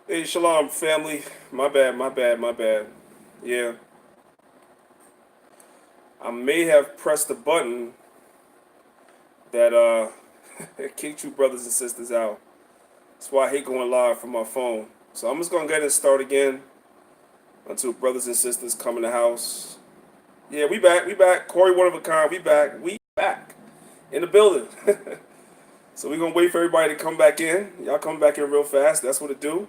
Hey, Shalom, family. My bad. Yeah, I may have pressed the button that kicked you brothers and sisters out. That's why I hate going live from my phone. So I'm just gonna go ahead and start again until brothers and sisters come in the house. Yeah, we back. Corey, one of a kind, we back in the building. So we're gonna wait for everybody to come back in. Y'all come back in real fast. That's what it do.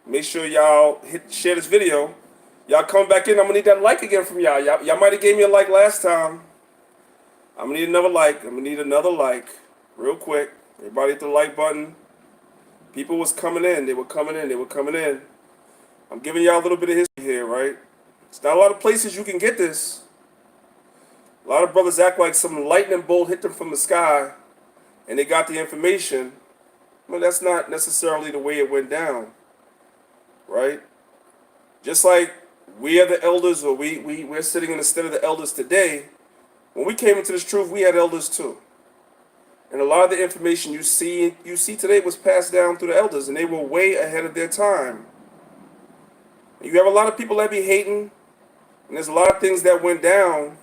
Make sure y'all share this video. Y'all come back in. I'm gonna need that like again from y'all. Y'all might have gave me a like last time. I'm gonna need another like. I'm gonna need another like, real quick. Everybody hit the like button. People was coming in. They were coming in. They were coming in. I'm giving y'all a little bit of history here, right? It's not a lot of places you can get this. A lot of brothers act like some lightning bolt hit them from the sky, and they got the information. But that's not necessarily the way it went down, right? Just like we are the elders, or we're sitting in the stead of the elders today. When we came into this truth, we had elders too. And a lot of the information you see today was passed down through the elders, and they were way ahead of their time. And you have a lot of people that be hating, and there's a lot of things that went down.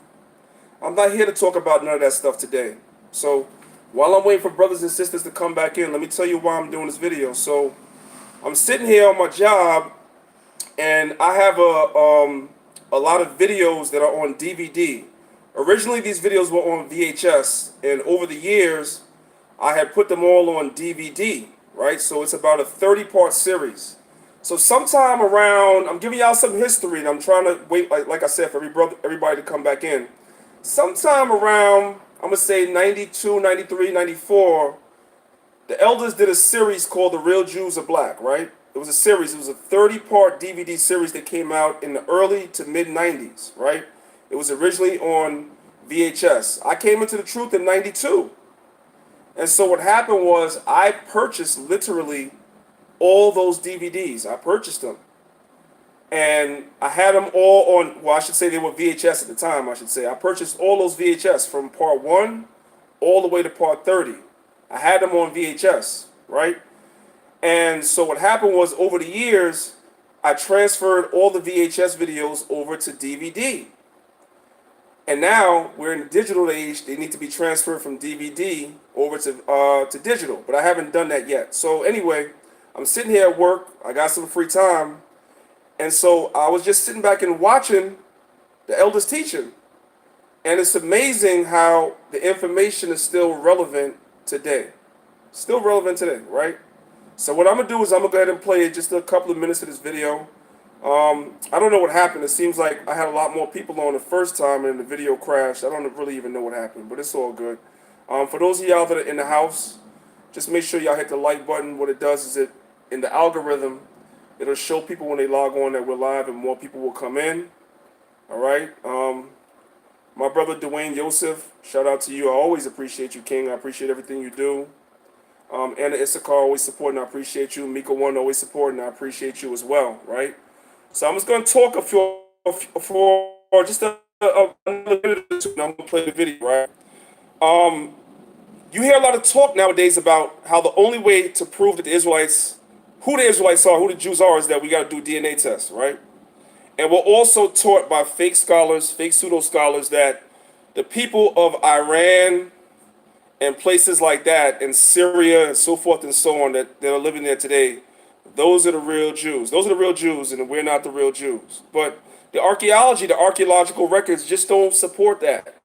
I'm not here to talk about none of that stuff today. So while I'm waiting for brothers and sisters to come back in, let me tell you why I'm doing this video. So I'm sitting here on my job, and I have a lot of videos that are on DVD. Originally, these videos were on VHS, and over the years, I had put them all on DVD, right? So it's about a 30-part series. So sometime around, I'm giving y'all some history, and I'm trying to wait, like I said, for everybody to come back in. Sometime around, I'm going to say 92, 93, 94, the elders did a series called The Real Jews Are Black, right? It was a series. It was a 30-part DVD series that came out in the early to mid-90s, right? It was originally on VHS. I came into the truth in 92. And so what happened was I purchased literally all those DVDs. I purchased them. And I had them all on, well, I should say they were VHS at the time, I should say. I purchased all those VHS from part 1 all the way to part 30. I had them on VHS, right? And so what happened was over the years, I transferred all the VHS videos over to DVD. And now we're in the digital age. They need to be transferred from DVD over to digital. But I haven't done that yet. So anyway, I'm sitting here at work. I got some free time. And so I was just sitting back and watching the elders teaching. And it's amazing how the information is still relevant today. Still relevant today, right? So what I'm going to do is I'm going to go ahead and play just a couple of minutes of this video. I don't know what happened. It seems like I had a lot more people on the first time and the video crashed. I don't really even know what happened, but it's all good. For those of y'all that are in the house, just make sure y'all hit the like button. What it does is in the algorithm, it'll show people when they log on that we're live and more people will come in. All right. My brother Dwayne Yosef, shout out to you. I always appreciate you, King. I appreciate everything you do. Anna Issachar, always supporting, I appreciate you. Mika One, always supporting, I appreciate you as well, right? So I'm just going to talk for just another minute or two, and I'm going to play the video, right? You hear a lot of talk nowadays about how the only way to prove that who the Israelites are, who the Jews are, is that we got to do DNA tests, right? And we're also taught by fake scholars, fake pseudo-scholars, that the people of Iran and places like that, in Syria and so forth and so on, that are living there today, those are the real Jews. Those are the real Jews, and we're not the real Jews. But the archaeology, the archaeological records just don't support that.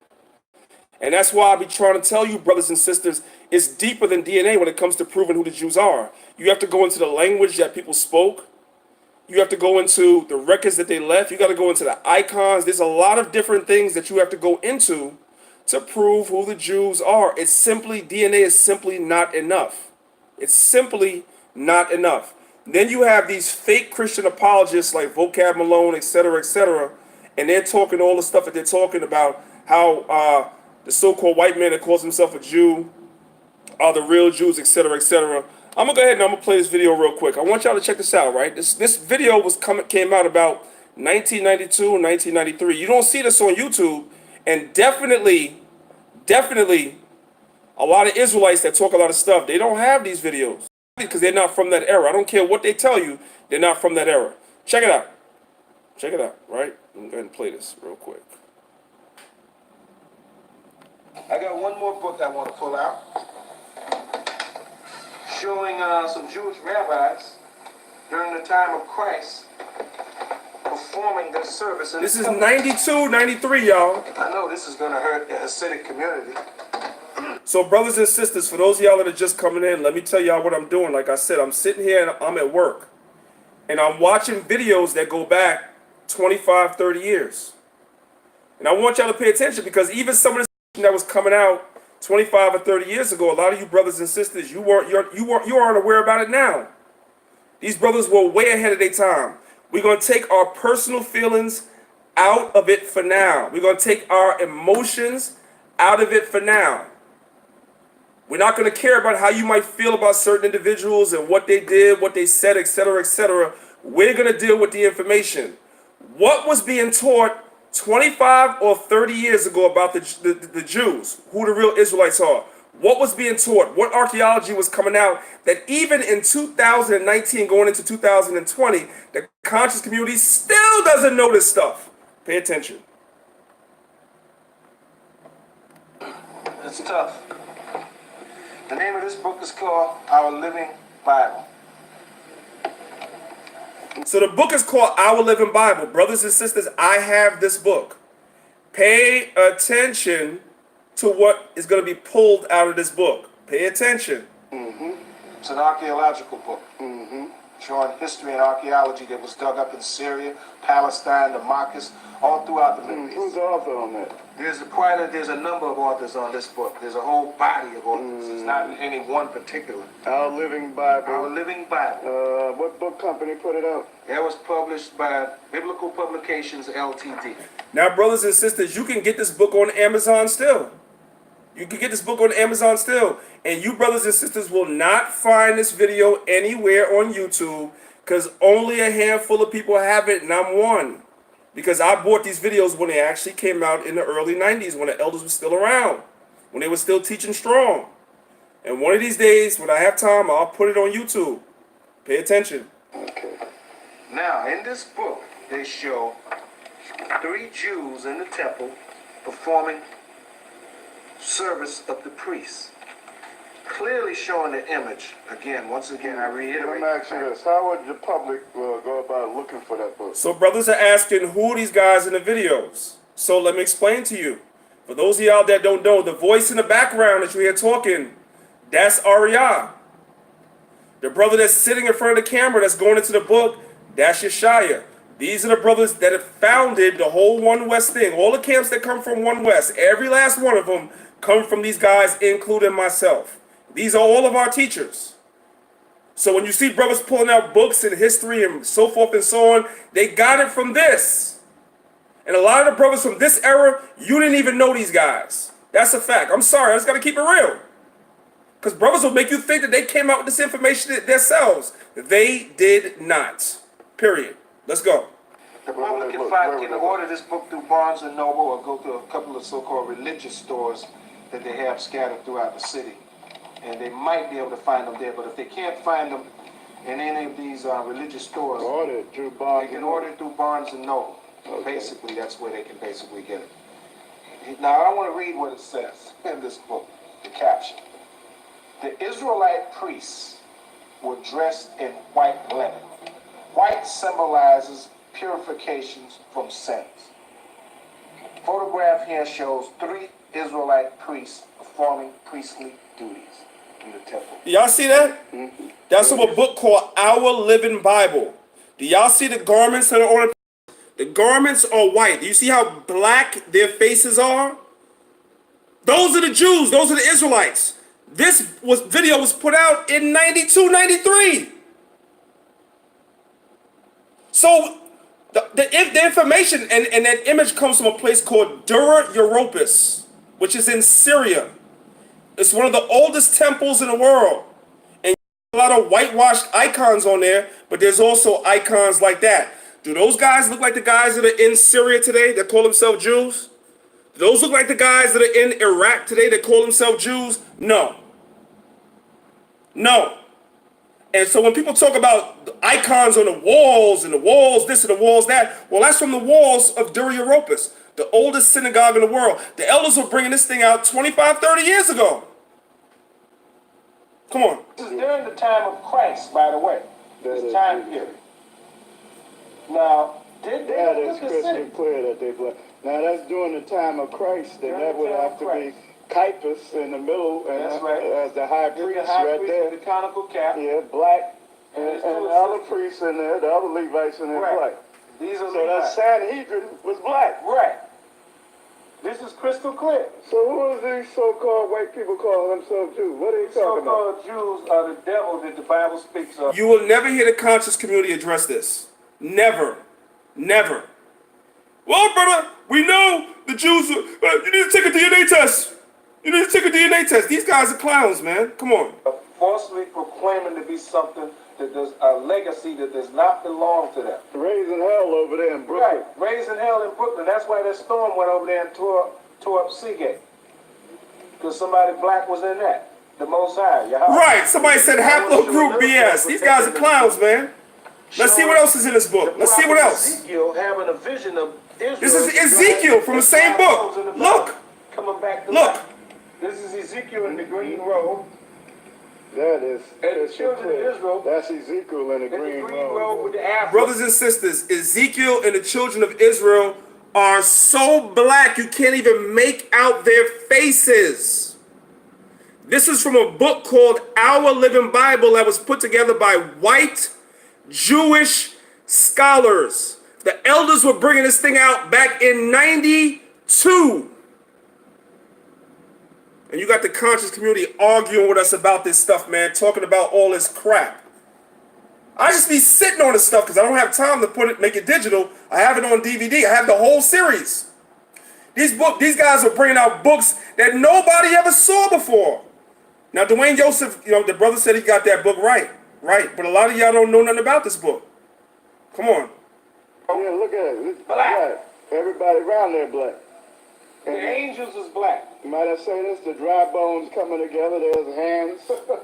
And that's why I be trying to tell you, brothers and sisters, it's deeper than DNA when it comes to proving who the Jews are. You have to go into the language that people spoke. You have to go into the records that they left. You got to go into the icons. There's a lot of different things that you have to go into to prove who the Jews are. DNA is simply not enough. It's simply not enough. Then you have these fake Christian apologists like Vocab Malone, etc., and they're talking all the stuff that they're talking about, how the so-called white man that calls himself a Jew are the real Jews, etc. I'm gonna go ahead and I'm gonna play this video real quick. I want y'all to check this out, right? This video came out about 1992 and 1993. You don't see this on YouTube, and definitely, a lot of Israelites that talk a lot of stuff, they don't have these videos. because they're not from that era. I don't care what they tell you, they're not from that era. Check it out. Check it out, right? I'm going to go ahead and play this real quick. I got one more book I want to pull out, showing some Jewish rabbis during the time of Christ performing their service. This is 92, 93, y'all. I know this is going to hurt the Hasidic community. So brothers and sisters, for those of y'all that are just coming in, let me tell y'all what I'm doing. Like I said, I'm sitting here and I'm at work. And I'm watching videos that go back 25, 30 years. And I want y'all to pay attention, because even some of this that was coming out 25 or 30 years ago, a lot of you brothers and sisters, you aren't aware about it now. These brothers were way ahead of their time. We're going to take our personal feelings out of it for now. We're going to take our emotions out of it for now. We're not going to care about how you might feel about certain individuals and what they did, what they said, etc., etc. We're going to deal with the information. What was being taught 25 or 30 years ago about the Jews, who the real Israelites are? What was being taught? What archaeology was coming out that even in 2019, going into 2020, the conscious community still doesn't know this stuff? Pay attention. It's tough. The name of this book is called Our Living Bible. So the book is called Our Living Bible. Brothers and sisters, I have this book. Pay attention to what is going to be pulled out of this book. Pay attention. It's an archaeological book. Showing history and archaeology that was dug up in Syria, Palestine, Damascus, all throughout the Middle East. Who's the author on that? There's a number of authors on this book. There's a whole body of authors. It's not any one particular. Our Living Bible. Our Living Bible. What book company put it out? That was published by Biblical Publications, Ltd. Now, brothers and sisters, you can get this book on Amazon still. You can get this book on Amazon still. And you brothers and sisters will not find this video anywhere on YouTube, because only a handful of people have it, and I'm one. Because I bought these videos when they actually came out in the early 90s, when the elders were still around, when they were still teaching strong. And one of these days, when I have time, I'll put it on YouTube. Pay attention. Okay. Now, in this book, they show 3 Jews in the temple performing service of the priests, clearly showing the image. Once again, I reiterate. Let me ask you this. How would the public go about looking for that book? So brothers are asking, who are these guys in the videos? So let me explain to you. For those of y'all that don't know, the voice in the background that you hear talking, that's Ariah. The brother that's sitting in front of the camera that's going into the book, that's Yeshaya. These are the brothers that have founded the whole One West thing. All the camps that come from One West, every last one of them come from these guys, including myself. These are all of our teachers. So when you see brothers pulling out books and history and so forth and so on, they got it from this. And a lot of the brothers from this era, you didn't even know these guys. That's a fact. I'm sorry, I just got to keep it real. Because brothers will make you think that they came out with this information themselves. They did not. Period. Let's go. The public can order this book through Barnes & Noble, or go to a couple of so-called religious stores that they have scattered throughout the city. And they might be able to find them there. But if they can't find them in any of these religious stores, they can order it through Barnes & Noble. Okay. Basically, that's where they can basically get it. Now, I want to read what it says in this book, the caption. The Israelite priests were dressed in white linen. White symbolizes purifications from sins. Photograph here shows 3 Israelite priests performing priestly duties in the temple. Y'all see that? That's from a book called Our Living Bible. Do y'all see the garments that are on it? The garments are white. Do you see how black their faces are? Those are the Jews. Those are the Israelites. This video was put out in 92, 93. So the information and that image comes from a place called Dura Europus, which is in Syria. It's one of the oldest temples in the world. And a lot of whitewashed icons on there, but there's also icons like that. Do those guys look like the guys that are in Syria today that call themselves Jews? Do those look like the guys that are in Iraq today that call themselves Jews? No. No. And so when people talk about the icons on the walls and the walls this and the walls that, well, that's from the walls of Dura Europos, the oldest synagogue in the world. The elders were bringing this thing out 25, 30 years ago. Come on. This is during the time of Christ, by the way. This time period. Now, that is crystal clear that they black. Now that's during the time of Christ, then that would have to be Caiaphas in the middle, and that's right. As the high priest right there. The conical cap. Yeah, black, and the other priests in there, the other Levites in there, black. These are so that Sanhedrin was black. Right. This is crystal clear. So who are these so-called white people calling themselves Jews? What are they talking about? So-called Jews are the devil that the Bible speaks of. You will never hear the conscious community address this. Never. Never. Well, brother, we know the Jews, you need to take a DNA test. You need to take a DNA test. These guys are clowns, man. Come on. Falsely proclaiming to be something that does a legacy that does not belong to them. Raising hell over there in Brooklyn. Right, raising hell in Brooklyn. That's why that storm went over there and tore up Seagate. Because somebody black was in that. The Most High. Yahweh. Right. Somebody said haplogroup BS. These guys are clowns, man. Let's see what else is in this book. Let's see what else. Ezekiel having a vision of Israel. This is Ezekiel from the same book. Look. Coming back to Look. life. This is Ezekiel in the green robe. That is. And the children of Israel. That's Ezekiel in the green robe. With the afro. Brothers and sisters, Ezekiel and the children of Israel are so black you can't even make out their faces. This is from a book called Our Living Bible that was put together by white Jewish scholars. The elders were bringing this thing out back in 92. And you got the conscious community arguing with us about this stuff, man, talking about all this crap. I just be sitting on this stuff because I don't have time to make it digital. I have it on DVD. I have the whole series. These guys are bringing out books that nobody ever saw before. Now, Dwayne Joseph, the brother said he got that book right. Right, but a lot of y'all don't know nothing about this book. Come on. Yeah, look at it. It's black. Everybody around there black. The angels is black. Might I say this? The dry bones coming together. There's hands.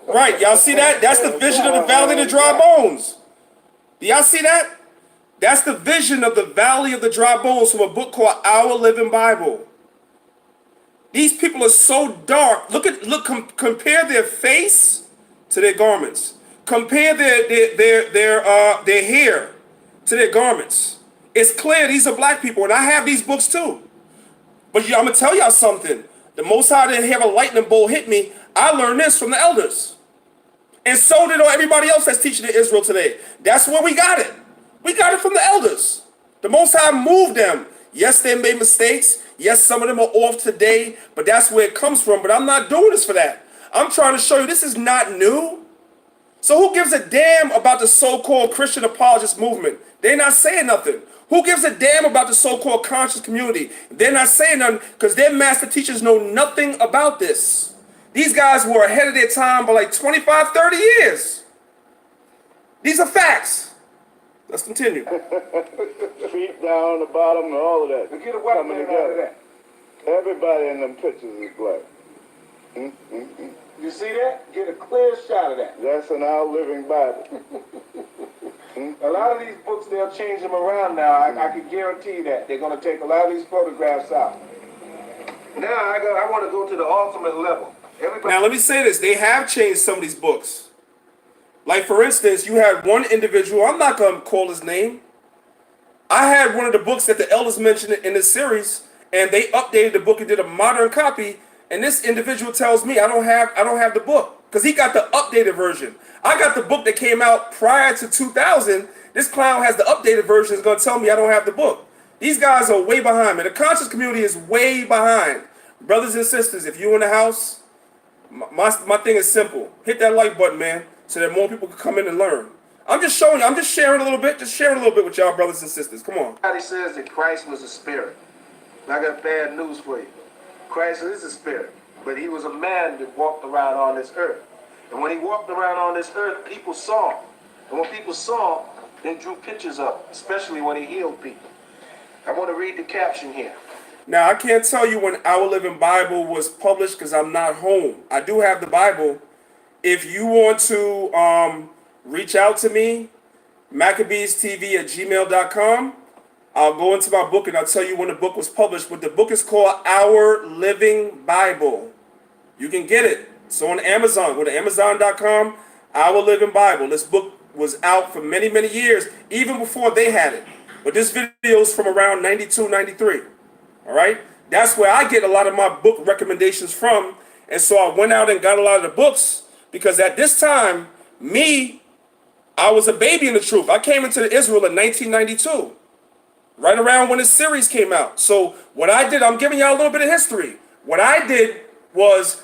Right, y'all see that? That's the vision of the valley of the dry bones. Do y'all see that? That's the vision of the valley of the dry bones from a book called Our Living Bible. These people are so dark. Compare their face to their garments. Compare their hair to their garments. It's clear these are black people, and I have these books too. But I'm going to tell y'all something. The Most High didn't have a lightning bolt hit me. I learned this from the elders. And so did everybody else that's teaching in Israel today. That's where we got it. We got it from the elders. The Most High moved them. Yes, they made mistakes. Yes, some of them are off today, but that's where it comes from. But I'm not doing this for that. I'm trying to show you this is not new. So who gives a damn about the so-called Christian apologist movement? They're not saying nothing. Who gives a damn about the so-called conscious community? They're not saying nothing because their master teachers know nothing about this. These guys were ahead of their time by like 25, 30 years. These are facts. Let's continue. Feet down, the bottom, and all of that. Get a white man out of that. Everybody in them pictures is black. You see that? Get a clear shot of that. That's in Our Living Bible. A lot of these books, they'll change them around now. I can guarantee that. They're going to take a lot of these photographs out. Now I want to go to the ultimate level. Now let me say this. They have changed some of these books. Like for instance, you had one individual, I'm not going to call his name. I had one of the books that the elders mentioned in this series, and they updated the book and did a modern copy. And this individual tells me I don't have the book because he got the updated version. I got the book that came out prior to 2000. This clown has the updated version. Is going to tell me I don't have the book. These guys are way behind, man. The conscious community is way behind. Brothers and sisters, if you're in the house, my thing is simple. Hit that like button, man, so that more people can come in and learn. I'm just showing you. I'm just sharing a little bit. Just sharing a little bit with y'all, brothers and sisters. Come on. Somebody says that Christ was a spirit. I got bad news for you. Christ is a spirit, but he was a man that walked around on this earth. And when he walked around on this earth, people saw him. And when people saw him, they drew pictures of him, especially when he healed people. I want to read the caption here. Now, I can't tell you when Our Living Bible was published because I'm not home. I do have the Bible. If you want to reach out to me, Maccabeestv@gmail.com. I'll go into my book and I'll tell you when the book was published. But the book is called Our Living Bible. You can get it. It's on Amazon. Go to Amazon.com, Our Living Bible. This book was out for many, many years, even before they had it. But this video is from around 92, 93. All right? That's where I get a lot of my book recommendations from. And so I went out and got a lot of the books because at this time, I was a baby in the truth. I came into Israel in 1992, right around when this series came out. So what I did, I'm giving y'all a little bit of history. What I did was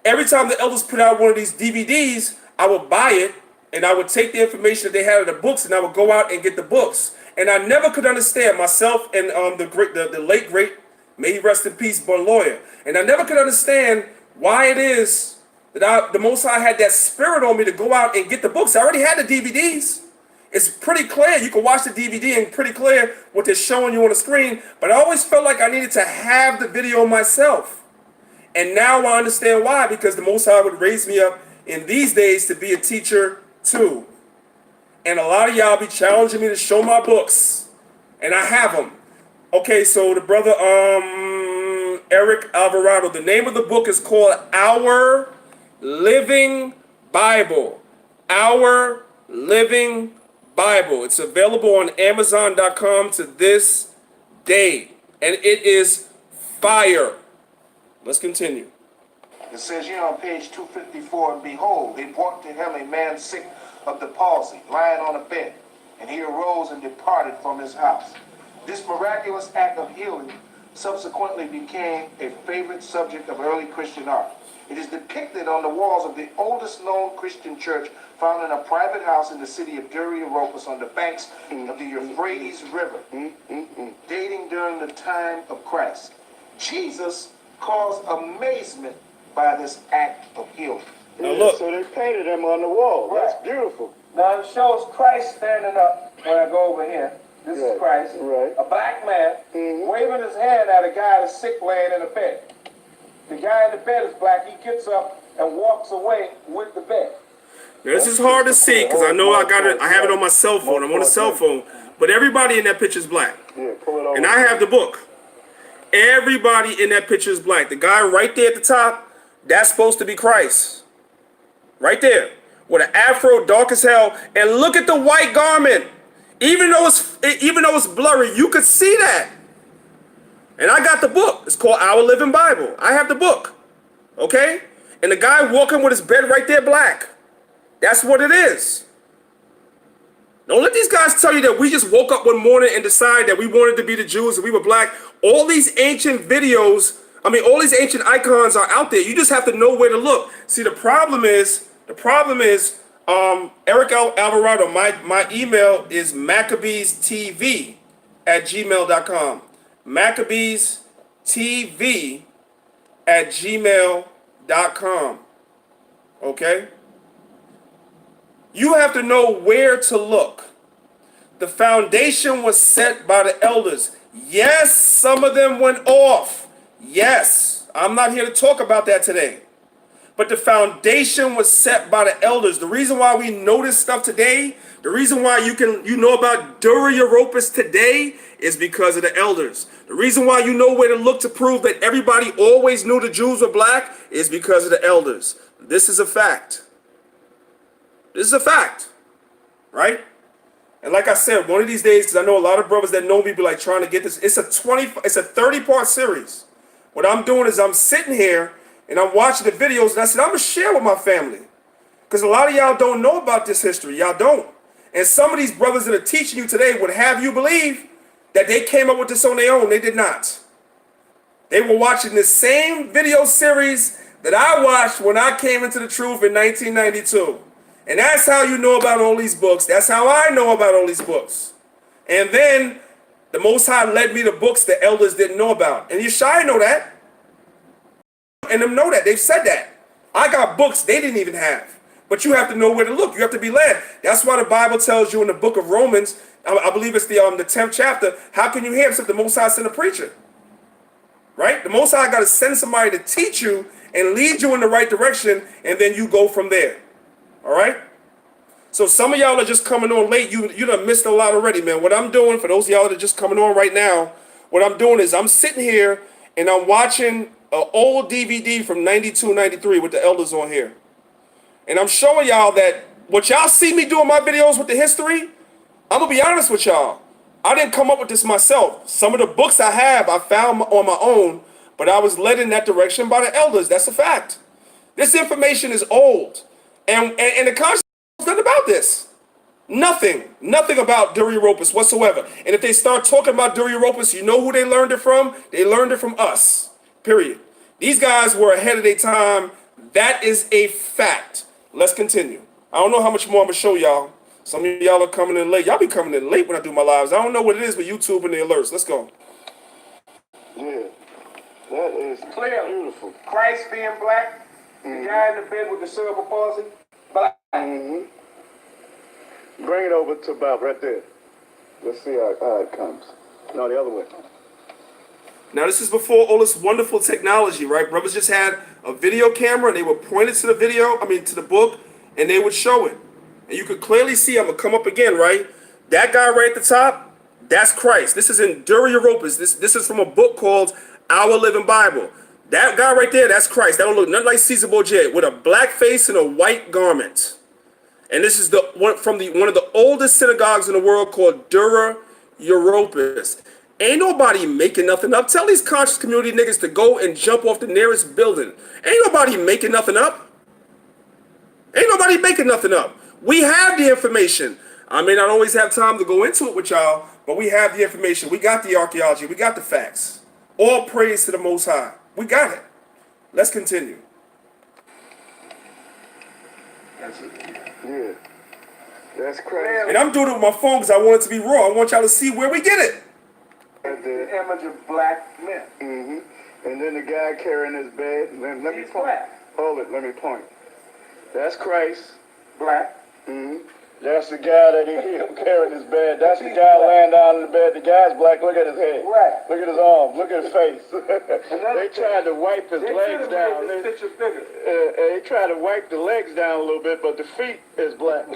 every time the elders put out one of these DVDs, I would buy it and I would take the information that they had in the books and I would go out and get the books. And I never could understand, myself and the late great, may he rest in peace, Bun Lawyer. And I never could understand why it is that the Most High had that spirit on me to go out and get the books. I already had the DVDs. It's pretty clear. You can watch the DVD and pretty clear what they're showing you on the screen. But I always felt like I needed to have the video myself. And now I understand why. Because the Most High would raise me up in these days to be a teacher too. And a lot of y'all be challenging me to show my books. And I have them. Okay, so the brother Eric Alvarado, the name of the book is called Our Living Bible. Our Living Bible. It's available on Amazon.com to this day. And it is fire. Let's continue. It says here on page 254, and behold, they brought to him a man sick of the palsy, lying on a bed. And he arose and departed from his house. This miraculous act of healing subsequently became a favorite subject of early Christian art. It is depicted on the walls of the oldest known Christian church found in a private house in the city of D.I.T.C on the banks of the Euphrates River, dating during the time of Christ. Jesus caused amazement by this act of healing. Now look. So they painted him on the wall. Right. That's beautiful. Now it shows Christ standing up when I go over here. This is Christ, a black man, waving his hand at a guy that's sick laying in a bed. The guy in the bed is black. He gets up and walks away with the bed. Now, this is hard to see because I know I have it on my cell phone. I'm on a cell phone. But everybody in that picture is black. Yeah, pull it over. And I have the book. Everybody in that picture is black. The guy right there at the top, that's supposed to be Christ. Right there. With an afro, dark as hell. And look at the white garment. Even though it's blurry, you could see that. And I got the book. It's called Our Living Bible. I have the book. Okay? And the guy walking with his bed right there black. That's what it is. Don't let these guys tell you that we just woke up one morning and decided that we wanted to be the Jews and we were black. All these ancient videos, all these ancient icons are out there. You just have to know where to look. See, the problem is, Eric Alvarado, my email is Maccabeestv@gmail.com. Maccabeestv@gmail.com. Okay? You have to know where to look. The foundation was set by the elders. Yes, some of them went off. Yes, I'm not here to talk about that today. But the foundation was set by the elders. The reason why we know this stuff today, the reason why you know about D.I.T.C today is because of the elders. The reason why you know where to look to prove that everybody always knew the Jews were black is because of the elders. This is a fact. This is a fact, right? And like I said, one of these days, because I know a lot of brothers that know me be like trying to get this. It's a 30-part series. What I'm doing is I'm sitting here and I'm watching the videos and I said, I'm going to share with my family. Because a lot of y'all don't know about this history. Y'all don't. And some of these brothers that are teaching you today would have you believe that they came up with this on their own. They did not. They were watching the same video series that I watched when I came into the truth in 1992. And that's how you know about all these books. That's how I know about all these books. And then the Most High led me to books the elders didn't know about. And Yeshai know that. And them know that. They've said that. I got books they didn't even have. But you have to know where to look. You have to be led. That's why the Bible tells you in the book of Romans, I believe it's the 10th chapter, how can you hear except the Most High send a preacher? Right? The Most High got to send somebody to teach you and lead you in the right direction, and then you go from there. All right? So some of y'all are just coming on late. You done missed a lot already, man. What I'm doing, for those of y'all that are just coming on right now, what I'm doing is I'm sitting here and I'm watching an old DVD from 92, 93 with the elders on here. And I'm showing y'all that what y'all see me doing my videos with the history, I'm going to be honest with y'all. I didn't come up with this myself. Some of the books I have, I found on my own, but I was led in that direction by the elders. That's a fact. This information is old. And the Constitution knows nothing about this. Nothing. Nothing about Duriopus whatsoever. And if they start talking about Duriopus, you know who they learned it from? They learned it from us. Period. These guys were ahead of their time. That is a fact. Let's continue. I don't know how much more I'm going to show y'all. Some of y'all are coming in late. Y'all be coming in late when I do my lives. I don't know what it is with YouTube and the alerts. Let's go. Yeah, that is Clear. beautiful. Christ being black, the guy in the bed with the cerebral palsy, black. Mm-hmm. Bring it over to Bob right there. Let's see how it comes. No, the other way. Now, this is before all this wonderful technology, right? Brothers just had a video camera, and they would point it to the to the book, and they would show it. And you could clearly see, I'm going to come up again, right? That guy right at the top, that's Christ. This is in Duriopus. This is from a book called Our Living Bible. That guy right there, that's Christ. That don't look nothing like Caesar Borgia, with a black face and a white garment. And this is one of the oldest synagogues in the world, called Duriopus. Ain't nobody making nothing up. Tell these conscious community niggas to go and jump off the nearest building. Ain't nobody making nothing up. Ain't nobody making nothing up. We have the information. I may not always have time to go into it with y'all, but we have the information. We got the archaeology. We got the facts. All praise to the Most High. We got it. Let's continue. Yeah, that's crazy. And I'm doing it with my phone because I want it to be raw. I want y'all to see where we get it. The image of black men. Mm-hmm. And then the guy carrying his bed. Let me point. Black. Hold it. Let me point. That's Christ. Black. Mm-hmm. That's the guy that he carrying his bed. That's the guy laying down in the bed. The guy's black. Look at his head. Right. Look at his arms. Look at his face. They tried to wipe his legs down. Made this picture bigger. They tried to wipe the legs down a little bit, but the feet is black.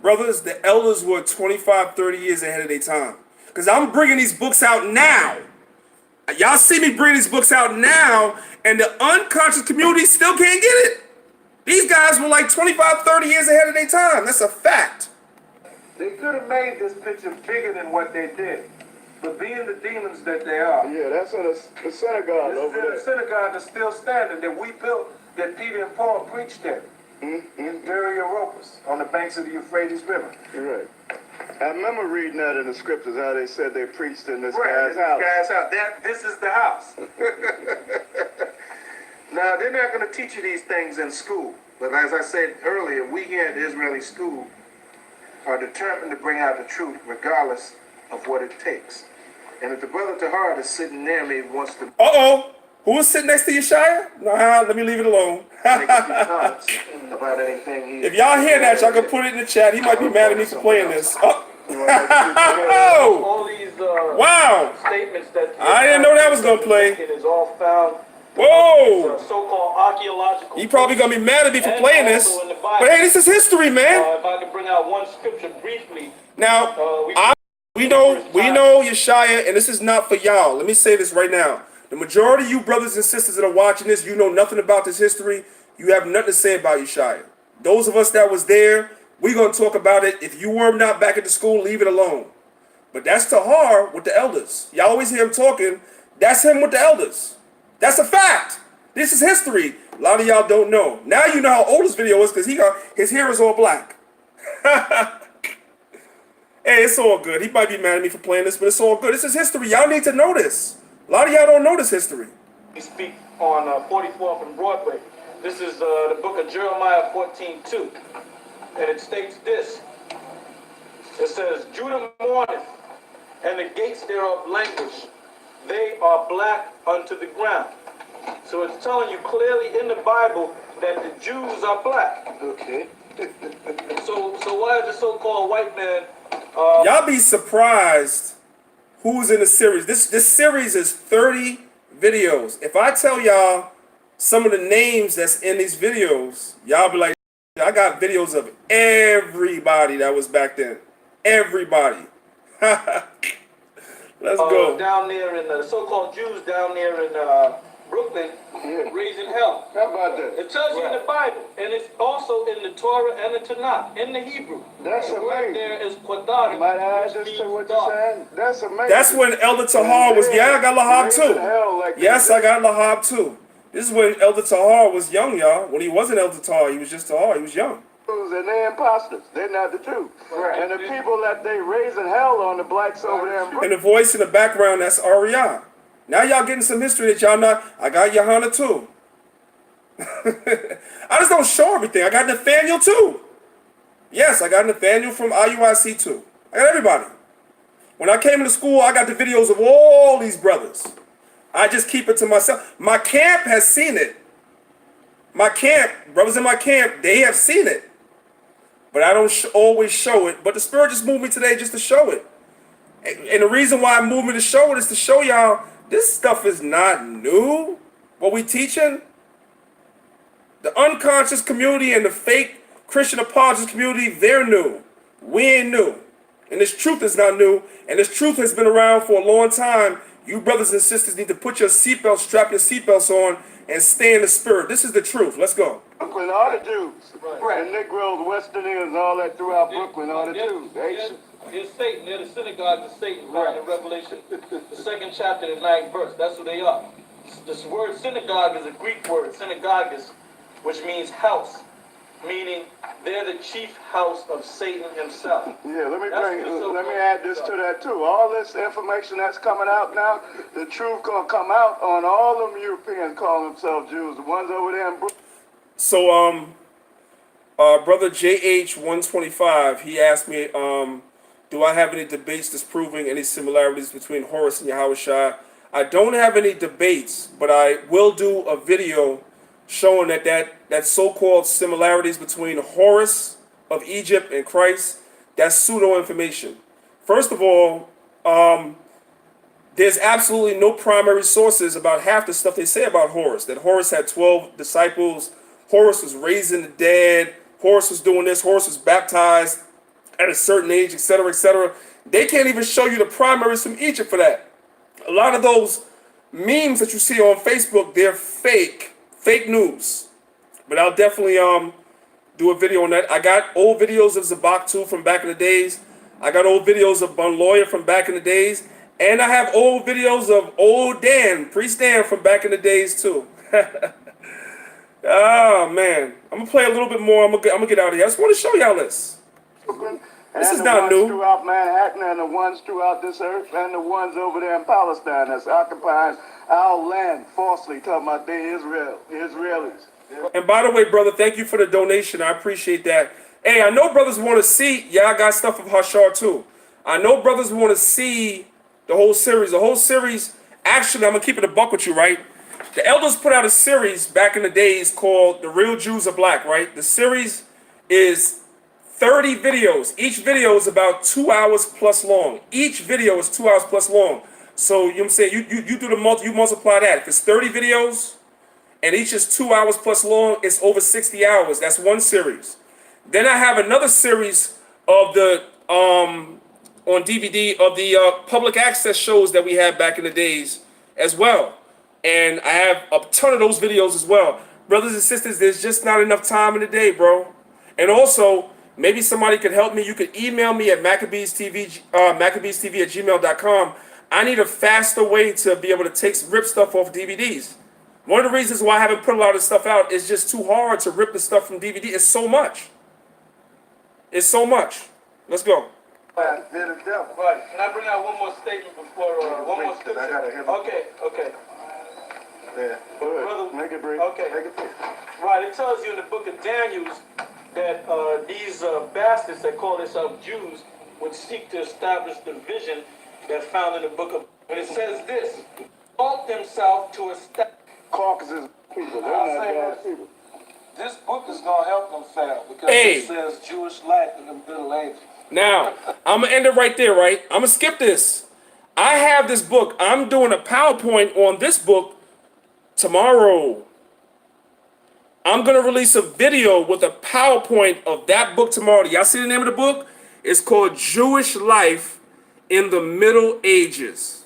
Brothers, the elders were 25, 30 years ahead of their time. Because I'm bringing these books out now. Y'all see me bring these books out now, and the unconscious community still can't get it. These guys were like 25, 30 years ahead of their time. That's a fact. They could have made this picture bigger than what they did. But being the demons that they are. Yeah, that's in the synagogue This over is in there. the synagogue that's still standing, that we built, that Peter and Paul preached in. In Duriopus, on the banks of the Euphrates River. You're right. I remember reading that in the scriptures, how they said they preached in this Right, guy's house. This is the house. Now, they're not going to teach you these things in school. But as I said earlier, we here at the Israeli school are determined to bring out the truth regardless of what it takes. And if the brother Tahar is sitting near me wants to Uh-oh. Who was sitting next to Yeshaya? Nah, let me leave it alone. make a few comments about anything If y'all hear that, y'all can put it in the chat. He might be mad at me for playing this. Oh. all these Wow. statements that I didn't know that was going to play. it is all found Whoa. so-called archaeological. He probably going to be mad at me for playing this. But hey, this is history, man. If I could bring out one scripture briefly. Now, we know Yeshaya, and this is not for y'all. Let me say this right now. The majority of you brothers and sisters that are watching this, you know nothing about this history. You have nothing to say about Yeshaya. Those of us that was there, we're going to talk about it. If you were not back at the school, leave it alone. But that's Tahar with the elders. Y'all always hear him talking. That's him with the elders. That's a fact. This is history. A lot of y'all don't know. Now you know how old this video is because his hair is all black. Hey, it's all good. He might be mad at me for playing this, but it's all good. This is history. Y'all need to know this. A lot of y'all don't know this history. We speak on 44th and Broadway. This is the book of Jeremiah 14:2. And it states this. It says, Judah mourneth, and the gates thereof languish. They are black unto the ground. So it's telling you clearly in the Bible that the Jews are black. Okay. So why is the so-called white man... Y'all be surprised who's in the series. This series is 30 videos. If I tell y'all some of the names that's in these videos, y'all be like, I got videos of everybody that was back then. Everybody. Let's go. Down there in the so-called Jews down there in Brooklyn, raising hell. How about that? It tells you in the Bible, and it's also in the Torah and the Tanakh, in the Hebrew. That's the word amazing. there is quadar. Might I add this to what you're saying? That's amazing. That's when Elder Tahar was. Yeah, I got Lahab too. Like Yes, I got Lahab too. This is when Elder Tahar was young, y'all. When he wasn't Elder Tahar, he was just Tahar. He was young. And they're imposters. They're not the truth. Right. And the people that they raising hell on, the blacks over there in And the voice in the background, that's Ariah. Now y'all getting some history that y'all not. I got Johanna too. I just don't show everything. I got Nathaniel too. Yes, I got Nathaniel from IUIC too. I got everybody. When I came into school, I got the videos of all these brothers. I just keep it to myself. My camp has seen it. My camp, brothers in my camp, they have seen it. But I don't always show it. But the Spirit just moved me today just to show it. And the reason why it moved me to show it is to show y'all this stuff is not new. What we teaching, the unconscious community and the fake Christian apologist community, they're new. We ain't new. And this truth is not new. And this truth has been around for a long time. You brothers and sisters need to put your seatbelts, strap your seatbelts on, and stay in the Spirit. This is the truth. Let's go. Brooklyn, all the Jews. Right. And Negroes, Westerners, all that throughout Brooklyn, all the Jews. Here's Satan. They're the synagogue of Satan, right, in Revelation, the 2nd chapter, the 9th verse. That's who they are. This word synagogue is a Greek word, synagogus, which means house, meaning they're the chief house of Satan himself. Yeah, let me add this to that too. All this information that's coming out now, the truth gonna come out on all them Europeans calling themselves Jews, the ones over there in Brooklyn. So, brother JH125, he asked me, do I have any debates disproving any similarities between Horus and Yahushua? I don't have any debates, but I will do a video showing that so-called similarities between Horus of Egypt and Christ, that's pseudo information. First of all, there's absolutely no primary sources about half the stuff they say about Horus. That Horus had 12 disciples, Horus was raising the dead, Horus was doing this, Horus was baptized at a certain age, etc., etc. They can't even show you the primaries from Egypt for that. A lot of those memes that you see on Facebook, they're fake news. But I'll definitely do a video on that. I got old videos of Zabak too from back in the days. I got old videos of Bun Lawyer from back in the days. And I have old videos of old Dan, Priest Dan from back in the days too. Oh man, I'm gonna play a little bit more. I'm gonna get out of here. I just want to show y'all this. This is not new. Throughout Manhattan, and the ones throughout this earth, and the ones over there in Palestine that's occupying our land falsely, talking about they Israelis. And by the way, brother, thank you for the donation. I appreciate that. Hey, I know brothers want to see. Yeah, I got stuff of Hashar too. I know brothers want to see the whole series. The whole series. Actually, I'm gonna keep it a buck with you, right? The elders put out a series back in the days called "The Real Jews Are Black." Right? The series is 30 videos. Each video is about 2 hours plus long. Each video is 2 hours plus long. So you know what I'm saying, you do you multiply that. If it's 30 videos and each is 2 hours plus long, it's over 60 hours. That's one series. Then I have another series of the on DVD of the public access shows that we had back in the days as well. And I have a ton of those videos as well. Brothers and sisters, there's just not enough time in the day, bro. And also, maybe somebody could help me. You could email me at Maccabeestv, Maccabeestv@gmail.com. I need a faster way to be able to rip stuff off DVDs. One of the reasons why I haven't put a lot of stuff out is just too hard to rip the stuff from DVD. It's so much. It's so much. Let's go. Right. Can I bring out one more statement before one more scripture? Okay. Yeah. Brother, make it brief. Okay. Make it brief. Right. It tells you in the book of Daniel that these bastards that call themselves Jews would seek to establish the vision that's found in the book of. And it says this: exalt themselves to establish. Caucasus people. They're not bad people. This book is gonna help them fail because it says Jewish life in the Middle Ages. Now, I'm going to end it right there, right? I'm going to skip this. I have this book. I'm doing a PowerPoint on this book tomorrow. I'm going to release a video with a PowerPoint of that book tomorrow. Y'all see the name of the book? It's called Jewish Life in the Middle Ages.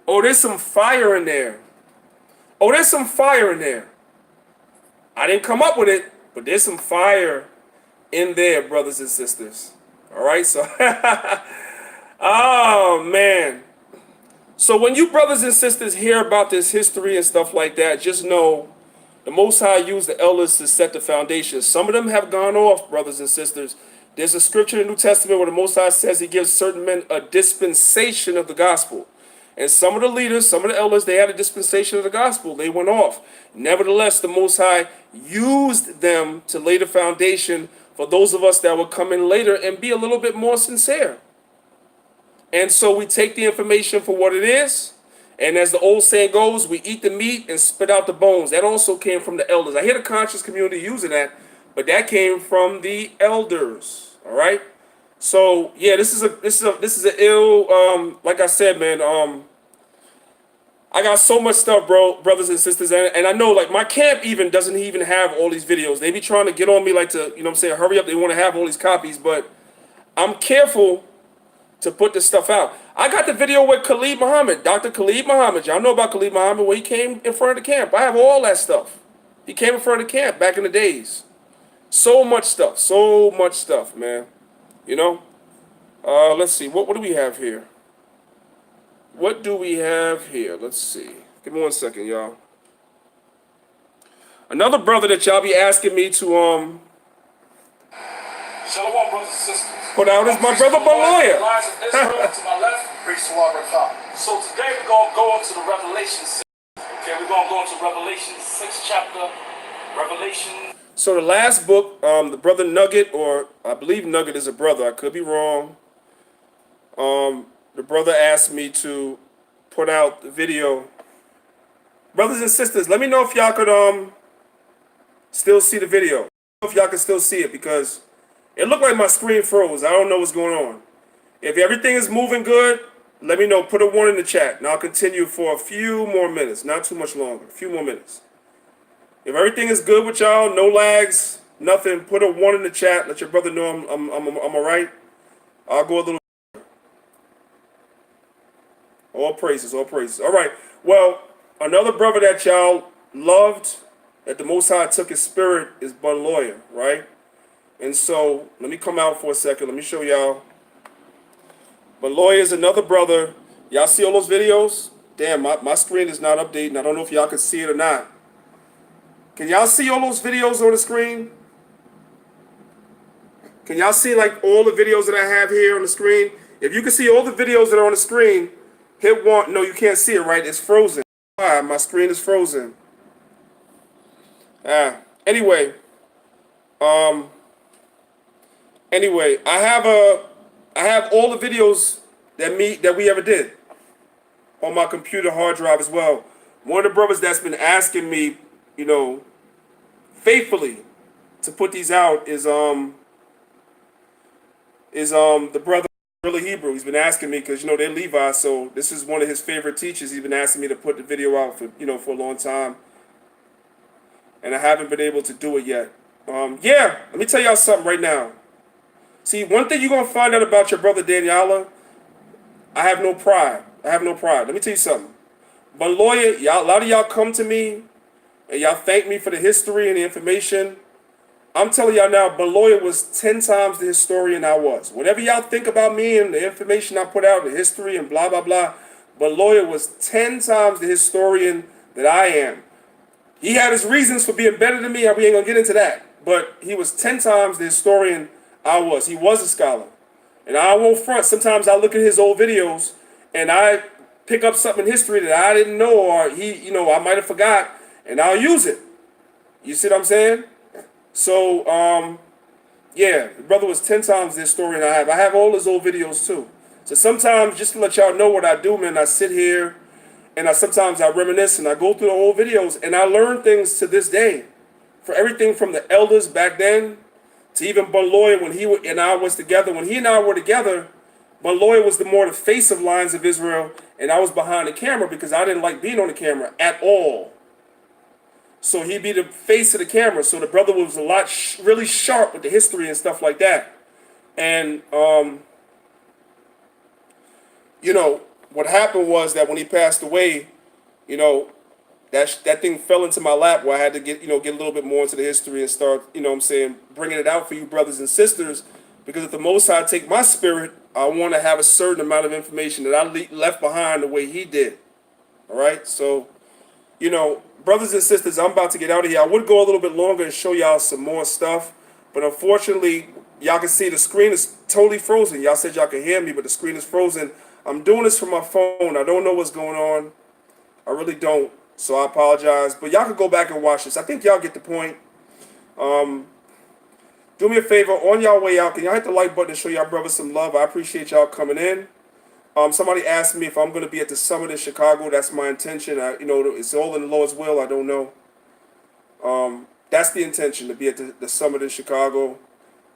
Oh, there's some fire in there. Oh, there's some fire in there. I didn't come up with it, but there's some fire in there, brothers and sisters. All right, so, oh, man. So when you brothers and sisters hear about this history and stuff like that, just know the Most High used the elders to set the foundation. Some of them have gone off, brothers and sisters. There's a scripture in the New Testament where the Most High says he gives certain men a dispensation of the gospel. And some of the leaders, some of the elders, they had a dispensation of the gospel. They went off. Nevertheless, the Most High used them to lay the foundation for those of us that will come in later and be a little bit more sincere. And so we take the information for what it is. And as the old saying goes, we eat the meat and spit out the bones. That also came from the elders. I hear the conscious community using that, but that came from the elders. All right. So yeah, this is an ill. Like I said, man. I got so much stuff, brothers and sisters, and I know like my camp doesn't even have all these videos. They be trying to get on me like to, you know what I'm saying, hurry up. They want to have all these copies, but I'm careful to put this stuff out. I got the video with Khalid Muhammad, Dr. Khalid Muhammad. Y'all know about Khalid Muhammad when he came in front of the camp. I have all that stuff. He came in front of the camp back in the days. So much stuff, man. You know? Let's see. What do we have here? What do we have here? Let's see. Give me 1 second, y'all. Another brother that y'all be asking me to Shalom, brothers and sisters. put out is my brother Baloya. To my left, so today we're going to go into the Revelation 6. Okay, we're going to go into Revelation 6 chapter. Revelation. So the last book, the brother Nugget, or I believe Nugget is a brother. I could be wrong. The brother asked me to put out the video. Brothers and sisters, let me know if y'all could still see the video. If y'all can still see it, because it looked like my screen froze. I don't know what's going on. If everything is moving good, let me know. Put a 1 in the chat, and I'll continue for a few more minutes. Not too much longer. A few more minutes. If everything is good with y'all, no lags, nothing, put a 1 in the chat. Let your brother know I'm all right. I'll go a little. All praises, all praises. All right. Well, another brother that y'all loved, that the Most High took his spirit, is Bun Lawyer, right? And so, let me come out for a second. Let me show y'all. Bun Lawyer is another brother. Y'all see all those videos? Damn, my screen is not updating. I don't know if y'all can see it or not. Can y'all see all those videos on the screen? Can y'all see like all the videos that I have here on the screen? If you can see all the videos that are on the screen, hit 1. No, you can't see it, right? It's frozen. My screen is frozen. Anyway, I have all the videos that we ever did on my computer hard drive as well. One of the brothers that's been asking me, you know, faithfully to put these out is the brother Really Hebrew. He's been asking me because, you know, they're Levi, so this is one of his favorite teachers. He's been asking me to put the video out for, you know, for a long time, and I haven't been able to do it yet. Yeah, let me tell y'all something right now. See, one thing you're gonna find out about your brother Danyaahla, I have no pride. Let me tell you something. But lawyer, y'all, a lot of y'all come to me and y'all thank me for the history and the information. I'm telling y'all now, Baloya was 10 times the historian I was. Whatever y'all think about me and the information I put out, the history and blah, blah, blah, Baloya was 10 times the historian that I am. He had his reasons for being better than me. We ain't going to get into that. But he was 10 times the historian I was. He was a scholar. And I won't front. Sometimes I look at his old videos and I pick up something in history that I didn't know, or I might have forgot, and I'll use it. You see what I'm saying? So, yeah, the brother was 10 times the historian I have. I have all his old videos too. So sometimes, just to let y'all know what I do, man, I sit here and sometimes I reminisce and I go through the old videos and I learn things to this day. For everything from the elders back then to even Baloya when he and I was together. When he and I were together, Baloya was the face of Lions of Israel, and I was behind the camera because I didn't like being on the camera at all. So he'd be the face of the camera. So the brother was a lot really sharp with the history and stuff like that. And you know, what happened was that when he passed away, you know, that thing fell into my lap where I had to get a little bit more into the history and start, what I'm saying, bringing it out for you brothers and sisters, because if the Most High take my spirit, I want to have a certain amount of information that I left behind the way he did. All right, so brothers and sisters, I'm about to get out of here. I would go a little bit longer and show y'all some more stuff, but unfortunately, y'all can see the screen is totally frozen. Y'all said y'all can hear me, but the screen is frozen. I'm doing this from my phone. I don't know what's going on. I really don't. So I apologize. But y'all can go back and watch this. I think y'all get the point. Do me a favor. On y'all way out, can y'all hit the like button and show y'all brothers some love? I appreciate y'all coming in. Somebody asked me if I'm going to be at the summit in Chicago. That's my intention. It's all in the Lord's will. I don't know. That's the intention, to be at the summit in Chicago.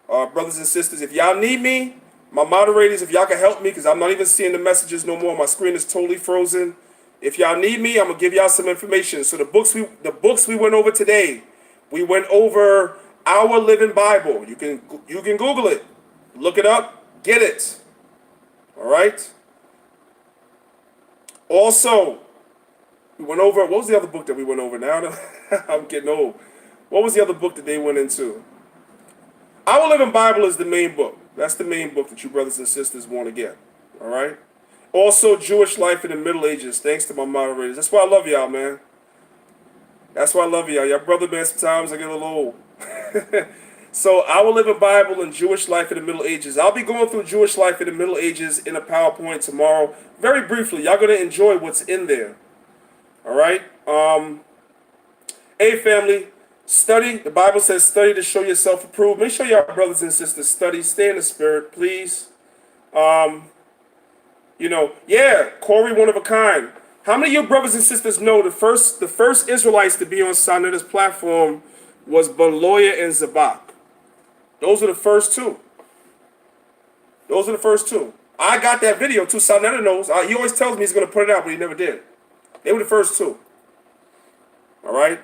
Brothers and sisters, if y'all need me, my moderators, if y'all can help me, because I'm not even seeing the messages no more. My screen is totally frozen. If y'all need me, I'm gonna give y'all some information. So the books we went over today, we went over Our Living Bible. You can Google it, look it up, get it. All right. Also, we went over, what was the other book that we went over? Now I'm getting old. What was the other book that they went into? Our Living Bible is the main book. That's the main book that you brothers and sisters want to get. All right. Also, Jewish Life in the Middle Ages. Thanks to my moderators. That's why I love y'all, man. That's why I love y'all. Y'all brother, man, sometimes I get a little old. So, Our Living Bible and Jewish Life in the Middle Ages. I'll be going through Jewish Life in the Middle Ages in a PowerPoint tomorrow. Very briefly. Y'all going to enjoy what's in there. All right. Hey, family. Study. The Bible says study to show yourself approved. Make sure y'all brothers and sisters study. Stay in the spirit, please. Corey, one of a kind. How many of you brothers and sisters know the first Israelites to be on Sinai's platform was Beloya and Zabak? Those are the first two. I got that video too. Sinai knows. He always tells me he's going to put it out, but he never did. They were the first two. All right.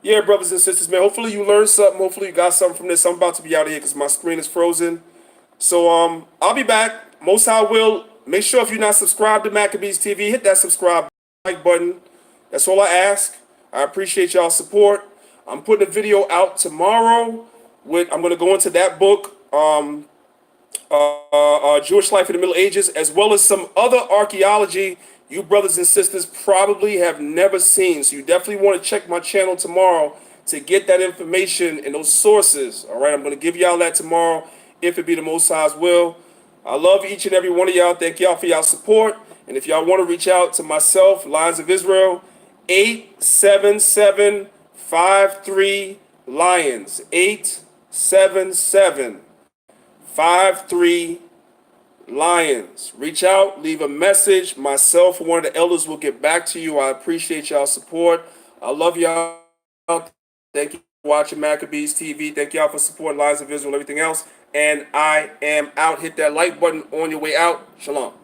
Yeah, brothers and sisters, man. Hopefully you learned something. Hopefully you got something from this. I'm about to be out of here because my screen is frozen. So I'll be back. Most High will. Make sure if you're not subscribed to Maccabeestv, hit that subscribe like button. That's all I ask. I appreciate y'all's support. I'm putting a video out tomorrow. I'm going to go into that book, Jewish Life in the Middle Ages, as well as some other archaeology you brothers and sisters probably have never seen. So you definitely want to check my channel tomorrow to get that information and those sources. All right, I'm going to give y'all that tomorrow, if it be the Most High's will. I love each and every one of y'all. Thank y'all for y'all support. And if y'all want to reach out to myself, Lions of Israel, 877-53 Lions. 877-53 Lions. Reach out, leave a message. Myself or one of the elders will get back to you. I appreciate y'all support. I love y'all. Thank you for watching Maccabeestv. Thank y'all for supporting Lions of Israel and everything else. And I am out. Hit that like button on your way out. Shalom.